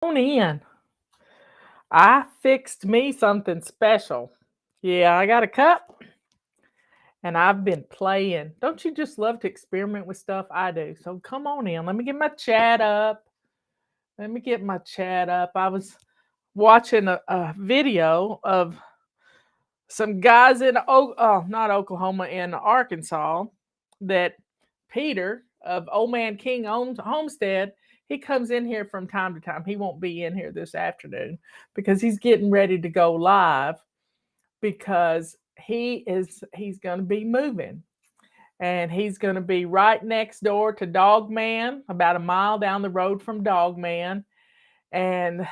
On in. I fixed me something special. Yeah, I got a cup and I've been playing. Don't you just love to experiment with stuff? I do. So come on in. Let me get my chat up. Let me get my chat up. I was watching a video of some guys in not Oklahoma, in Arkansas, that Peter of Old Man King Homestead, he comes in here from time to time. He won't be in here this afternoon because he's getting ready to go live because he's going to be moving, and he's going to be right next door to Dog Man, about a mile down the road from Dog Man. And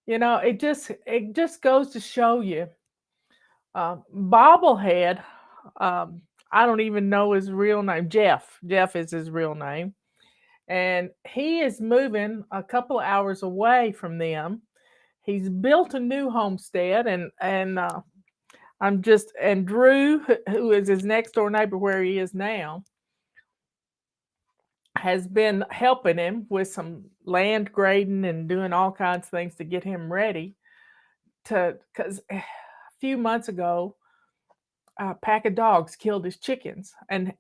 it just goes to show you, Bobblehead, um, I don't even know his real name. Jeff is his real name. And he is moving a couple of hours away from them. He's built a new homestead, and and Drew, who is his next door neighbor where he is now, has been helping him with some land grading and doing all kinds of things to get him ready to, because a few months ago, a pack of dogs killed his chickens, and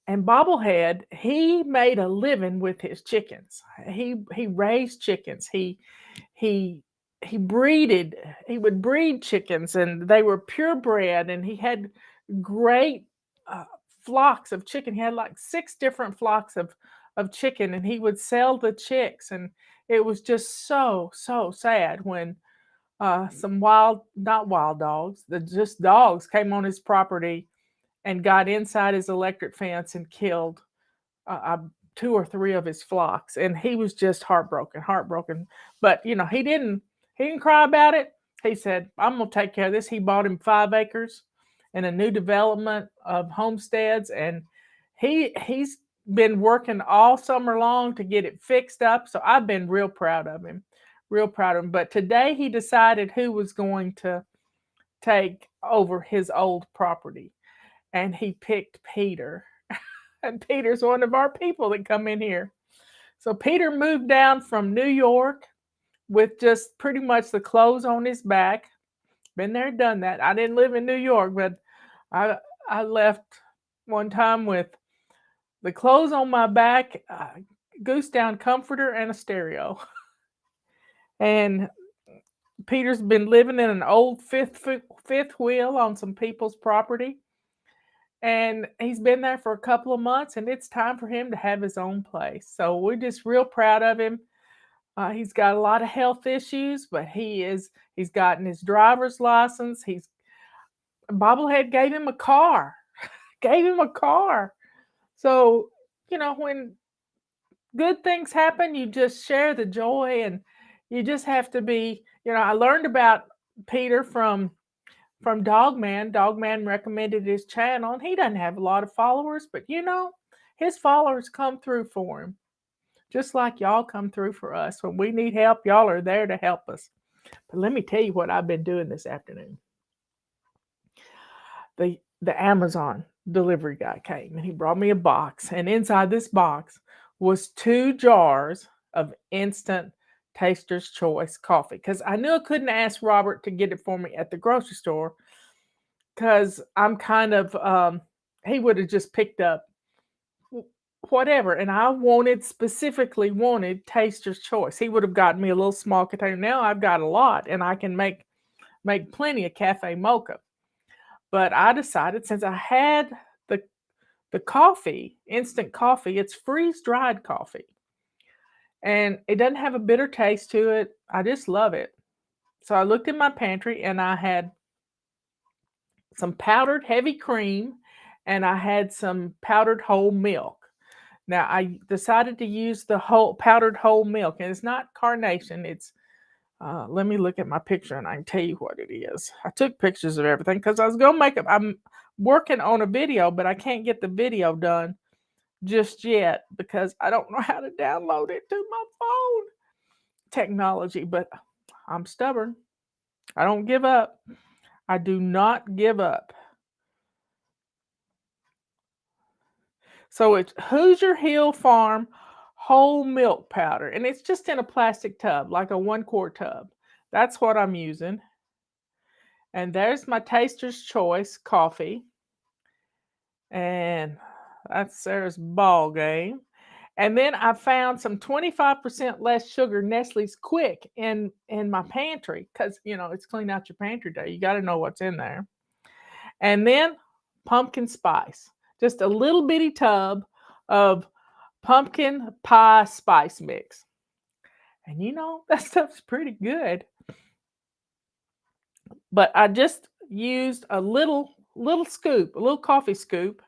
Bobblehead, he made a living with his chickens. He raised chickens. He he breeded. He would breed chickens, and they were purebred. And he had great uh, flocks of chicken. He had like 6 different flocks of chicken, and he would sell the chicks. And it was just so sad when some not wild dogs, just dogs came on his property and got inside his electric fence and killed uh, uh, 2 or 3 of his flocks. And he was just heartbroken. But he didn't cry about it. He said, "I'm gonna take care of this." He bought him 5 acres and a new development of homesteads, and he's been working all summer long to get it fixed up. So I've been real proud of him. But today he decided who was going to take over his old property, and he picked Peter. And Peter's one of our people that come in here. So Peter moved down from New York with just pretty much the clothes on his back. Been there, done that. I didn't live in New York, but I I left one time with the clothes on my back, goose down comforter, and a stereo. And Peter's been living in an old fifth wheel on some people's property, and he's been there for a couple of months, and it's time for him to have his own place. So we're just real proud of him. He's got a lot of health issues, but he's gotten his driver's license. He's Bobblehead gave him a car. Gave him a car. So, when good things happen, you just share the joy, and you just have to be, I learned about Peter from Dogman. Dogman recommended his channel, and he doesn't have a lot of followers, but his followers come through for him. Just like y'all come through for us. When we need help, y'all are there to help us. But let me tell you what I've been doing this afternoon. The Amazon delivery guy came and he brought me a box, and inside this box was 2 jars of instant Taster's Choice coffee, because I knew I couldn't ask Robert to get it for me at the grocery store, because I'm kind of he would have just picked up whatever, and I specifically wanted Taster's Choice. He would have gotten me a little small container. Now I've got a lot, and I can make plenty of cafe mocha. But I decided, since I had the the coffee, instant coffee, it's freeze dried coffee, and it doesn't have a bitter taste to it. I just love it. So I looked in my pantry, and I had some powdered heavy cream, and I had some powdered whole milk. Now I decided to use the whole powdered whole milk, and it's not carnation. It's let me look at my picture, and I can tell you what it is. I took pictures of everything because I was gonna make it. I'm working on a video, but I can't get the video done just yet because I don't know how to download it to my phone. Technology, but I'm stubborn. I don't give up. I do not give up. So it's Hoosier Hill Farm whole milk powder, and it's just in a plastic tub, like a 1-quart tub. That's what I'm using. And there's my Taster's Choice coffee, and that's Sarah's ball game. And then I found some 25% less sugar Nestle's Quick in my pantry because it's clean out your pantry day. You got to know what's in there. And then pumpkin spice, just a little bitty tub of pumpkin pie spice mix. And that stuff's pretty good. But I just used a little scoop, a little coffee scoop.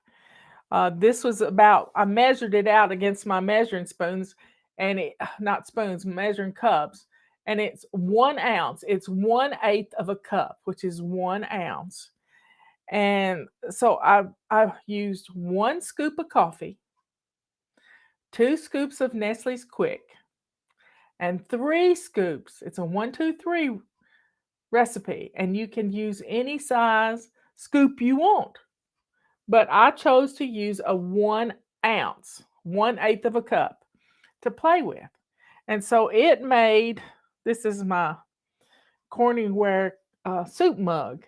This was I measured it out against my measuring spoons, and not spoons, measuring cups, and it's 1 ounce. It's 1/8 of a cup, which is 1 ounce. And so I used 1 scoop of coffee, 2 scoops of Nestle's Quick, and 3 scoops. It's a 1, 2, 3 recipe, and you can use any size scoop you want. But I chose to use a 1 ounce, 1/8 of a cup to play with. And so it made, this is my Corningware soup mug.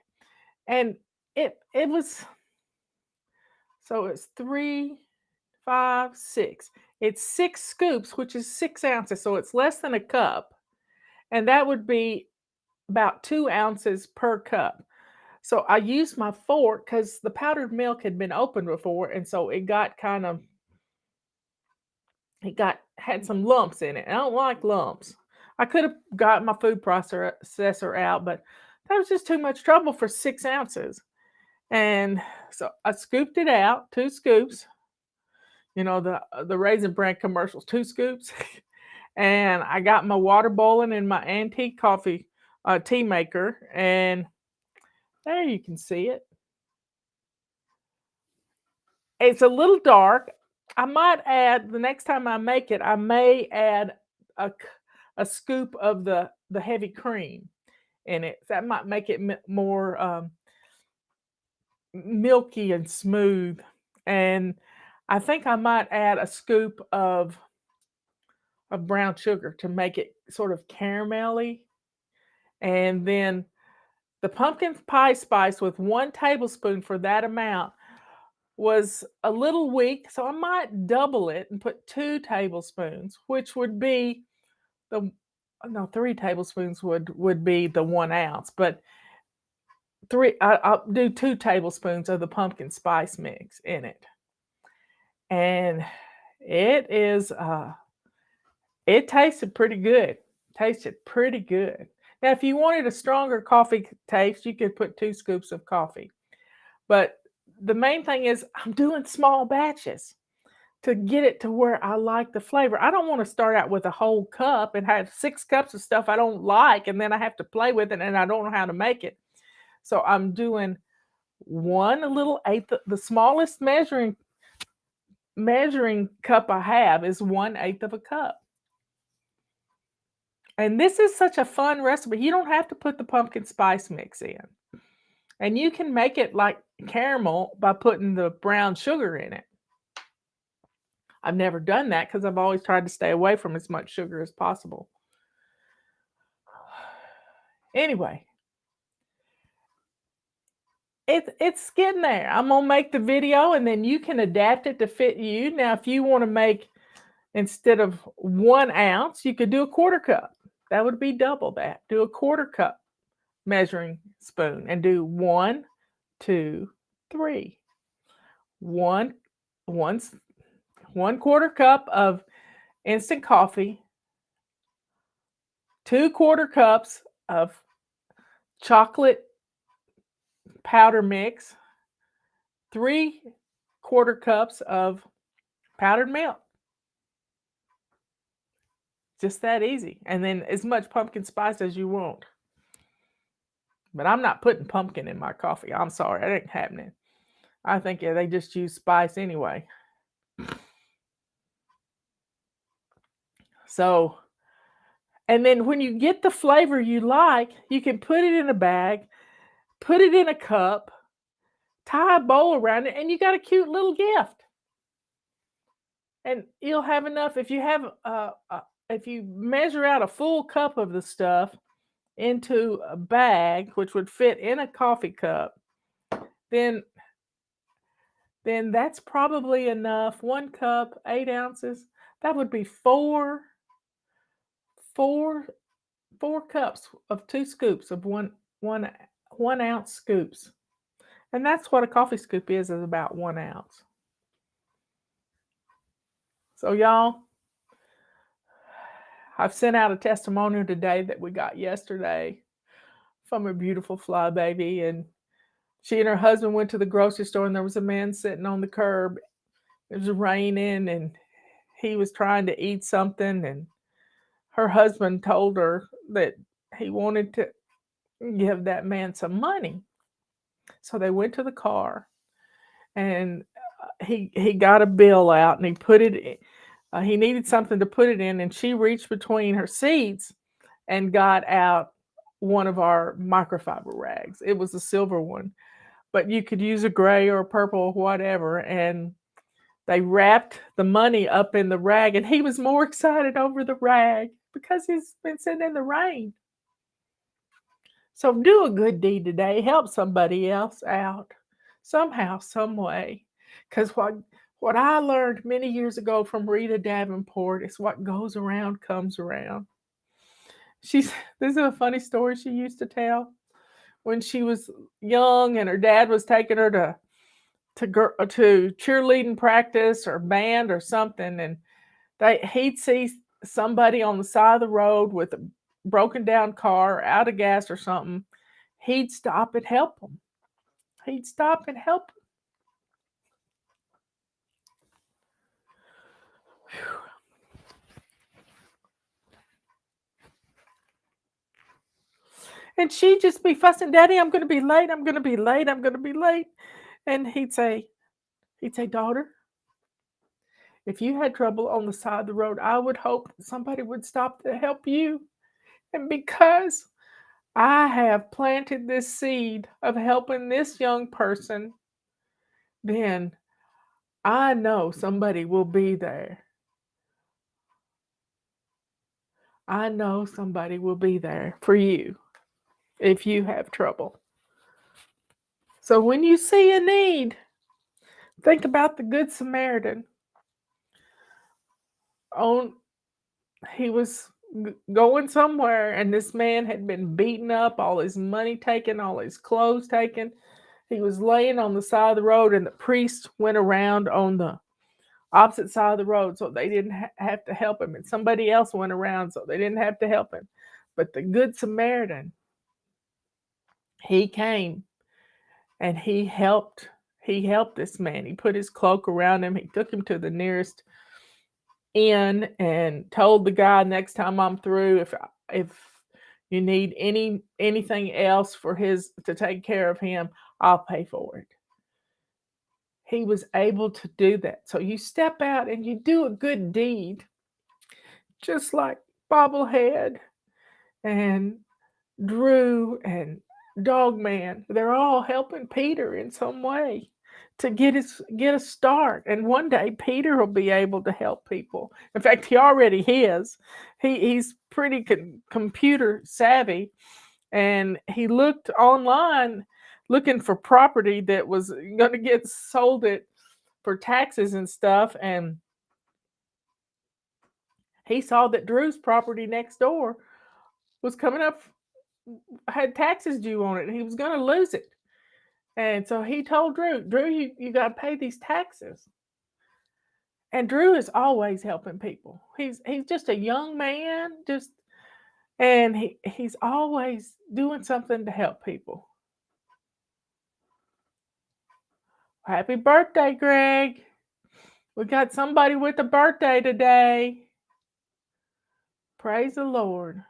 And it was, so it's 3, 5, 6. It's 6 scoops, which is 6 ounces. So it's less than a cup. And that would be about 2 ounces per cup. So I used my fork because the powdered milk had been opened before, and so it had some lumps in it. I don't like lumps. I could have got my food processor out, but that was just too much trouble for 6 ounces. And so I scooped it out, 2 scoops. The Raisin Bran commercials, 2 scoops. And I got my water boiling in my antique coffee tea maker, and there you can see it. It's a little dark. I might add, the next time I make it, I may add a scoop of the heavy cream in it. That might make it more milky and smooth. And I think I might add a scoop of brown sugar to make it sort of caramelly. And then the pumpkin pie spice with 1 tablespoon for that amount was a little weak, so I might double it and put 2 tablespoons, which would be 3 tablespoons would be the 1 ounce, but I'll do 2 tablespoons of the pumpkin spice mix in it. And it is, it tasted pretty good. Tasted pretty good. Now, if you wanted a stronger coffee taste, you could put 2 scoops of coffee. But the main thing is I'm doing small batches to get it to where I like the flavor. I don't want to start out with a whole cup and have 6 cups of stuff I don't like, and then I have to play with it and I don't know how to make it. So I'm doing a little eighth. The smallest measuring cup I have is 1/8 of a cup. And this is such a fun recipe. You don't have to put the pumpkin spice mix in. And you can make it like caramel by putting the brown sugar in it. I've never done that because I've always tried to stay away from as much sugar as possible. Anyway, it's getting there. I'm gonna make the video and then you can adapt it to fit you. Now, if you want to make, instead of 1 ounce, you could do a 1/4 cup. That would be double that. Do a 1/4 cup measuring spoon and do 1, 2, 3. 1/4 cup of instant coffee, 2 1/4 cups of chocolate powder mix, 3 1/4 cups of powdered milk. Just that easy. And then as much pumpkin spice as you want. But I'm not putting pumpkin in my coffee. I'm sorry, that ain't happening. I think they just use spice anyway. So, and then when you get the flavor you like, you can put it in a bag, put it in a cup, tie a bow around it, and you got a cute little gift. and you'll have enough if you have if you measure out a full cup of the stuff into a bag, which would fit in a coffee cup, then that's probably enough. 1 cup, 8 ounces. That would be four, 4 cups of 2 scoops of one 1 ounce scoops, and that's what a coffee scoop is about 1 ounce. So y'all, I've sent out a testimonial today that we got yesterday from a beautiful fly baby, and she and her husband went to the grocery store, and there was a man sitting on the curb. It was raining, and he was trying to eat something, and her husband told her that he wanted to give that man some money. So they went to the car, and he got a bill out, and he put it in. He needed something to put it in, and she reached between her seats and got out one of our microfiber rags. It was a silver one, but you could use a gray or a purple or whatever. And they wrapped the money up in the rag, and he was more excited over the rag because he's been sitting in the rain. So do a good deed today. Help somebody else out somehow, some way. Because what I learned many years ago from Rita Davenport is what goes around comes around. She's This is a funny story she used to tell. When she was young and her dad was taking her to cheerleading practice or band or something, and he'd see somebody on the side of the road with a broken down car, out of gas or something. He'd stop and help them. He'd stop and help 'em. And she'd just be fussing, "Daddy, I'm gonna be late. I'm gonna be late. I'm gonna be late." And he'd say, "Daughter, if you had trouble on the side of the road, I would hope that somebody would stop to help you. And because I have planted this seed of helping this young person, then I know somebody will be there. I know somebody will be there for you if you have trouble. So when you see a need, think about the Good Samaritan. On He was going somewhere, and this man had been beaten up, all his money taken, all his clothes taken. He was laying on the side of the road, and the priest went around on the opposite side of the road so they didn't have to help him, and somebody else went around so they didn't have to help him. But the Good Samaritan, he came and he helped this man. He put his cloak around him. He took him to the nearest inn and told the guy, next time I'm through, if you need anything else for his to take care of him, I'll pay for it. He was able to do that. So you step out and you do a good deed, just like Bobblehead and Drew and Dogman. They're all helping Peter in some way to get a start. And one day Peter will be able to help people. In fact, he already is. He's pretty computer savvy, and he looked online looking for property that was going to get sold it for taxes and stuff, and he saw that Drew's property next door was coming up, had taxes due on it, and he was going to lose it. And so he told Drew, you got to pay these taxes. And Drew is always helping people. He's just a young man, and he's always doing something to help people. Happy birthday, Greg. We got somebody with a birthday today. Praise the Lord.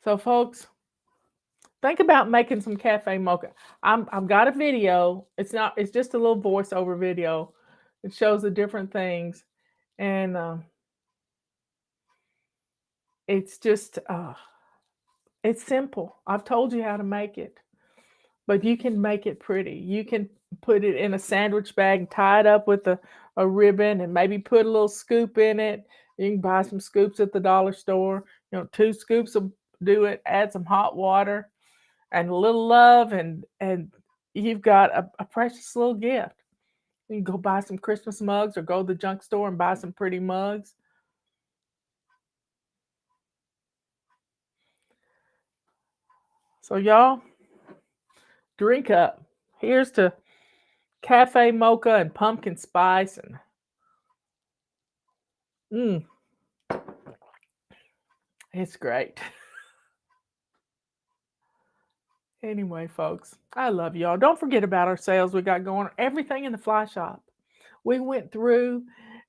So, folks, think about making some cafe mocha. I've got a video. It's just a little voiceover video. It shows the different things, and it's just It's simple. I've told you how to make it, but you can make it pretty. You can put it in a sandwich bag and tie it up with a ribbon and maybe put a little scoop in it. You can buy some scoops at the dollar store. 2 scoops will do it. Add some hot water and a little love, and you've got a precious little gift. You can go buy some Christmas mugs or go to the junk store and buy some pretty mugs. So y'all, drink up. Here's to cafe mocha and pumpkin spice and mm, it's great. Anyway, folks, I love y'all. Don't forget about our sales we got going. Everything in the fly shop. We went through,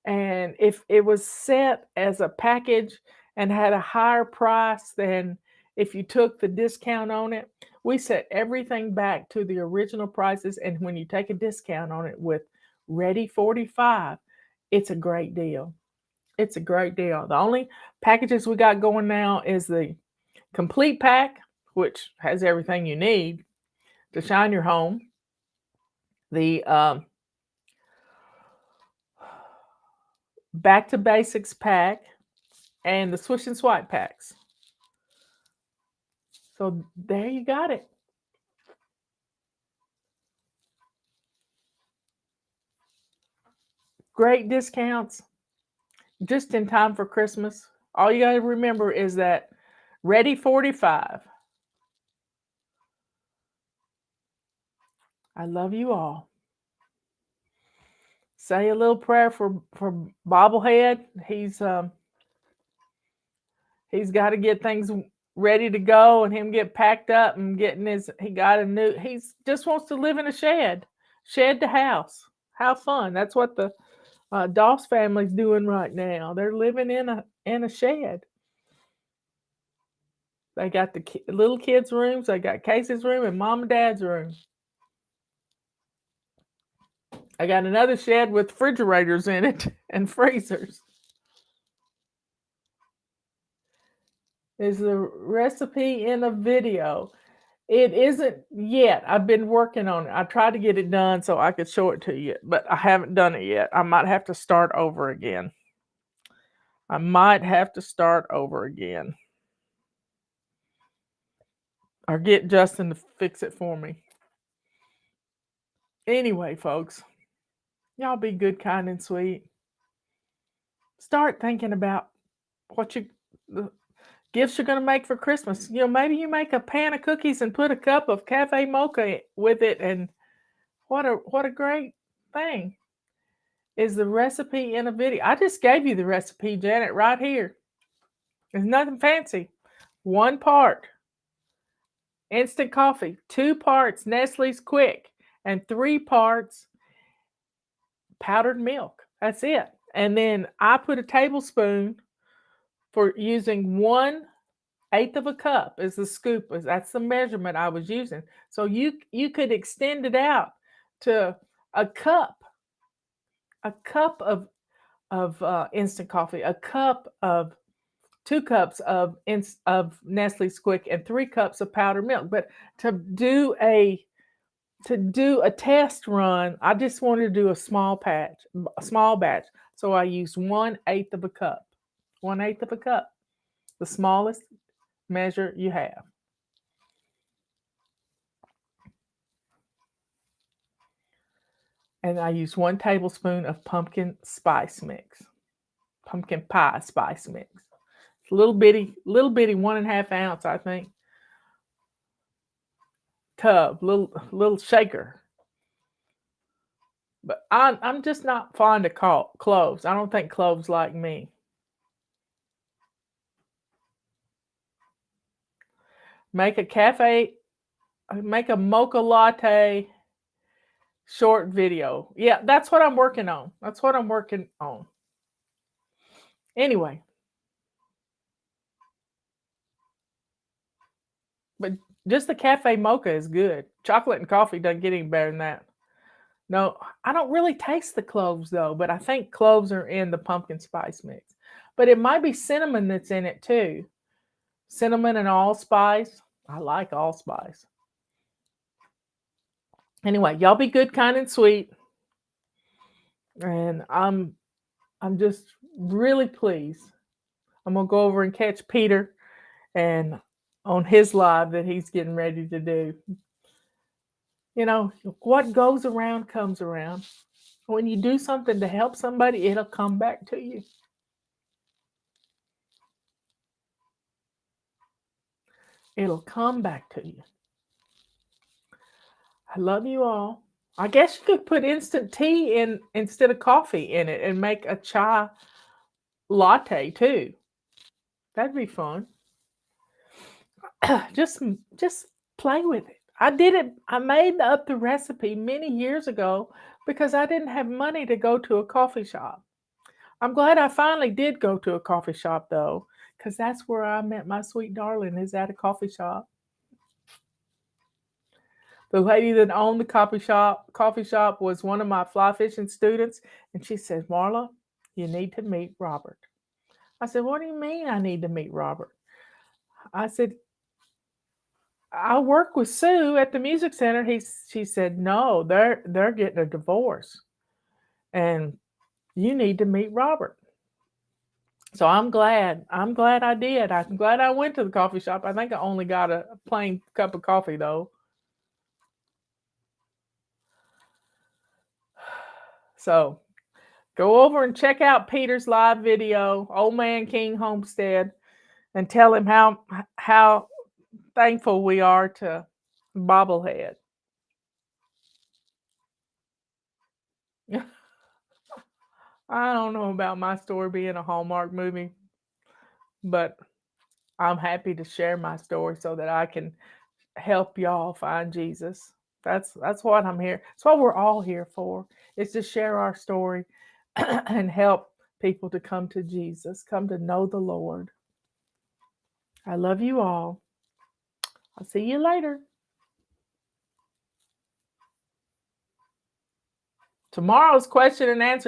and if it was set as a package and had a higher price than if you took the discount on it, we set everything back to the original prices. And when you take a discount on it with Ready 45, it's a great deal. It's a great deal. The only packages we got going now is the complete pack, which has everything you need to shine your home. The Back to Basics pack and the Swish and Swipe packs. So there you got it. Great discounts just in time for Christmas. All you got to remember is that Ready 45. I love you all. Say a little prayer for Bobblehead. He's got to get things ready to go and him get packed up and he got a new, he just wants to live in a shed to house. How fun. That's what the Doss family's doing right now. They're living in a shed. They got the little kids' rooms, they got Casey's room and mom and dad's room. I got another shed with refrigerators in it and freezers. Is the recipe in a video? It isn't yet. I've been working on it. I tried to get it done so I could show it to you, but I haven't done it yet. I might have to start over again. Or get Justin to fix it for me. Anyway, folks, y'all be good, kind, and sweet. Start thinking about the gifts you're going to make for Christmas. Maybe you make a pan of cookies and put a cup of cafe mocha with it, and what a great thing. Is the recipe in a video? I just gave you the recipe, Janet, right here. There's nothing fancy. 1 part instant coffee, 2 parts Nestle's Quick, and 3 parts powdered milk. That's it. And then I put a tablespoon for using 1/8 of a cup is the scoop. That's the measurement I was using. So you could extend it out to a cup of instant coffee, a cup of 2 cups of Nestle's Quick, and 3 cups of powdered milk. But to do a test run, I just wanted to do a small batch. So I used 1/8 of a cup. 1/8 of a cup, the smallest measure you have. And I used 1 tablespoon of pumpkin spice mix, pumpkin pie spice mix. It's a little bitty 1.5 ounce, I think, tub, little shaker. But I'm just not fond of cloves. I don't think cloves like me. Make a mocha latte short video. Yeah, that's what I'm working on. Anyway, but just the cafe mocha is good. Chocolate and coffee doesn't get any better than that. No, I don't really taste the cloves though, but I think cloves are in the pumpkin spice mix. But it might be cinnamon that's in it too. cinnamon and allspice. I like allspice. Anyway, y'all be good, kind, and sweet. And I'm just really pleased. I'm gonna go over and catch Peter and on his live that he's getting ready to do. You know, what goes around comes around. When you do something to help somebody, it'll come back to you. It'll come back to you. I love you all. I guess you could put instant tea in instead of coffee in it and make a chai latte too. That'd be fun. just just play with it. I did it. I made up the recipe many years ago because I didn't have money to go to a coffee shop. I'm glad I finally did go to a coffee shop though, because that's where I met my sweet darling, is at a coffee shop. The lady that owned the coffee shop was one of my fly fishing students, and she said, "Marla, you need to meet Robert." I said, "What do you mean I need to meet Robert?" I said, "I work with Sue at the music center." She said, "No, they're getting a divorce, and you need to meet Robert." So I'm glad. I'm glad I did. I'm glad I went to the coffee shop. I think I only got a plain cup of coffee though. So go over and check out Peter's live video, Old Man King Homestead, and tell him how thankful we are to Bobblehead. I don't know about my story being a Hallmark movie, but I'm happy to share my story so that I can help y'all find Jesus. That's what I'm here. That's what we're all here for. Is to share our story and help people to come to Jesus, come to know the Lord. I love you all. I'll see you later. Tomorrow's question and answer